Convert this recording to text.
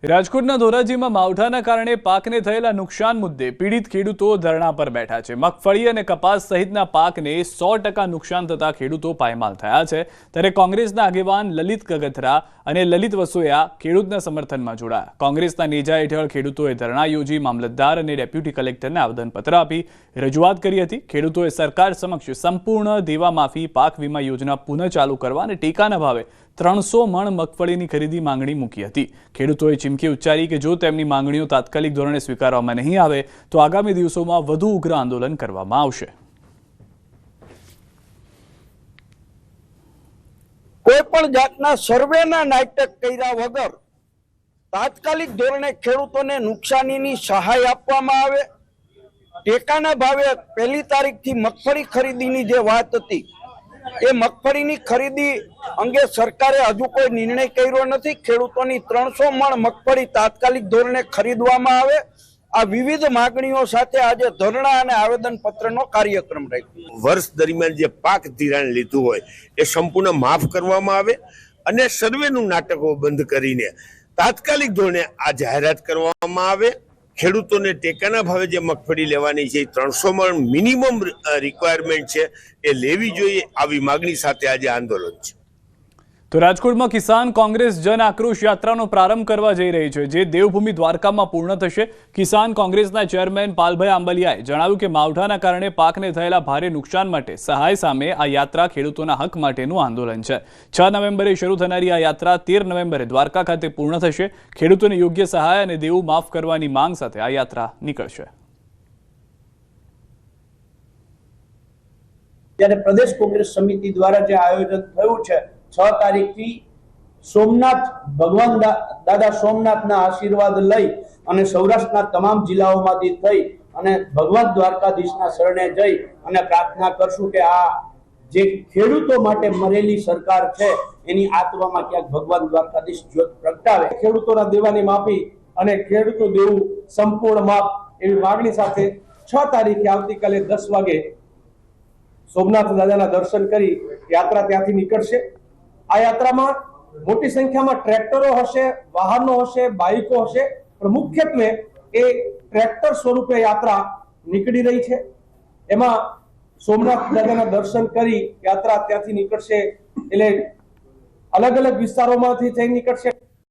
રાજકોટના ધોરાજીમાં માવઠાના કારણે પાકને થયેલા નુકસાન મુદ્દે પીડિત ખેડૂતો ધરણા પર બેઠા છે। મગફળી અને કપાસ સહિતના પાકને 100% નુકસાન થતા ખેડૂતો પાયમાલ થયા છે। ત્યારે કોંગ્રેસના આગેવાન લલિત કગથરા અને લલિત વસોયા ખેડૂતના સમર્થનમાં જોડાયા। કોંગ્રેસના નેજા હેઠળ ખેડૂતોએ ધરણા યોજી મામલતદાર અને ડેપ્યુટી કલેક્ટરને આવેદનપત્ર આપી રજૂઆત કરી હતી। ખેડૂતોએ સરકાર સમક્ષ સંપૂર્ણ દેવા માફી, પાક વીમા યોજના પુનઃ ચાલુ કરવા અને ટેકાના ભાવે 300 મણ મગફળીની ખરીદી માંગણી મૂકી હતી। ખેડૂતોએ ચીમકી ઉચ્ચારી કે જો તેમની માંગણીઓ તાત્કાલિક ધોરણે સ્વીકારવામાં નહીં આવે તો આગામી દિવસોમાં વધુ ઉગ્ર આંદોલન કરવામાં આવશે। કોઈપણ જાતના સર્વેના નાટક કર્યા વગર તાત્કાલિક ધોરણે ખેડૂતોને નુકસાનીની સહાય આપવામાં આવે। ટેકાના ભાવે 1 તારીખથી મગફળી ખરીદીની જે વાત હતી એ મગફળીની ખરીદી અંગે સરકારે હજુ કોઈ નિર્ણય કર્યો નથી। ખેડૂતોની 300 મણ મગફળી તાત્કાલિક ધોરણે ખરીદવામાં આવે। આ વિવિધ માંગણીઓ સાથે આજે ધરણા અને આવેદનપત્રનો કાર્યક્રમ રાખ્યો। વર્ષ દરમિયાન જે પાક ધિરાણ લીધું હોય એ સંપૂર્ણ માફ કરવામાં આવે અને સર્વેનું નાટકો બંધ કરીને તાત્કાલિક ધોરણે આ જાહેરાત કરવામાં આવે। ખેડૂતોને ટેકાના ભાવે જે મગફળી લેવાની છે 300 મણ મિનિમમ રિક્વાયરમેન્ટ છે એ લેવી જોઈએ। આવી માગણી સાથે આજે આંદોલન છે। તો રાજકોટમાં કિસાન કોંગ્રેસ જન આક્રોશ યાત્રાનો પ્રારંભ કરવા જઈ રહી છે, જે દેવભૂમિ દ્વારકામાં પૂર્ણ થશે। કિસાન કોંગ્રેસના ચેરમેન પાલભાઈ આંબલિયાએ જણાવ્યું કે માવઠાના કારણે પાકને થયેલા ભારે નુકસાન માટે સહાય સામે આ યાત્રા ખેડૂતોના હક માટેનું આંદોલન છે। 6 નવેમ્બરે શરૂ થનારી આ યાત્રા 13 નવેમ્બરે દ્વારકા ખાતે પૂર્ણ થશે। ખેડૂતોને યોગ્ય સહાય અને દેવું માફ કરવાની માંગ સાથે આ યાત્રા નીકળશે। ત્યારે પ્રદેશ કોંગ્રેસ સમિતિ દ્વારા જે આયોજન થયું છે 6 તારીખથી સોમનાથ ભગવાન દાદા સોમનાથના આશીર્વાદ લઈ અને સૌરાષ્ટ્રના તમામ જિલ્લાઓમાંથી થઈ અને ભગવાન દ્વારકાધીશના શરણે જઈ અને પ્રાર્થના કરશું કે આ જે ખેડૂતો માટે મરેલી સરકાર છે એની આત્મામાં ક્યાંક ભગવાન દ્વારકાધીશ જ્યોત પ્રગટાવે। ખેડૂતોના દેવાની માફી અને ખેડૂતો દેવું સંપૂર્ણ માફ એવી માંગણી સાથે 6 તારીખે આવતીકાલે 10 વાગે સોમનાથ દાદાના દર્શન કરી યાત્રા ત્યાંથી નીકળશે। આ યાત્રામાં મોટી સંખ્યામાં ટ્રેક્ટરો હશે, વાહનો હશે, બાઇકો હશે, પણ મુખ્યત્વે એ ટ્રેક્ટર સ્વરૂપે યાત્રા નીકળી રહી છે। એમાં સોમનાથ દાદાના દર્શન કરી યાત્રા ત્યાંથી નીકળશે, એટલે અલગ અલગ વિસ્તારોમાંથી જઈ નીકળશે।